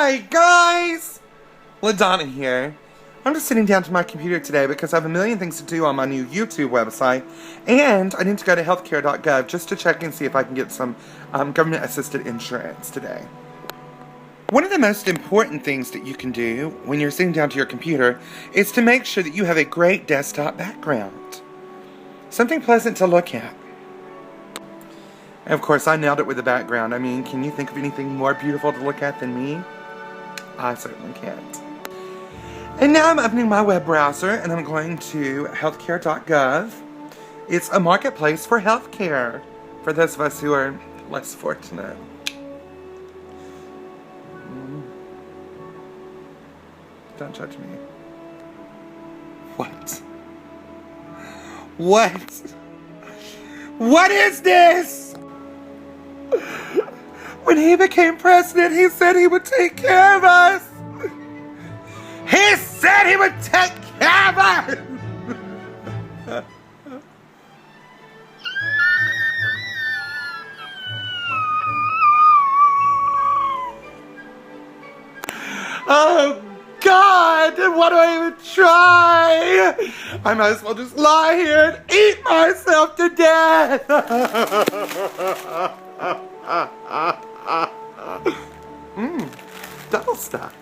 Hi guys! LaDonna here. I'm just sitting down to my computer today because I have a million things to do on my new YouTube website, and I need to go to healthcare.gov just to check and see if I can get some government-assisted insurance today. One of the most important things that you can do when you're sitting down to your computer is to make sure that you have a great desktop background. Something pleasant to look at. And of course, I nailed it with the background. I mean, can you think of anything more beautiful to look at than me? I certainly can't. And now I'm opening my web browser and I'm going to healthcare.gov. It's a marketplace for healthcare for those of us who are less fortunate. Don't judge me. What? What? What is this? When he became president, he said he would take care of us. He said he would take care of us. Oh God, what do I even try? I might as well just lie here and eat myself to death. Double stuff.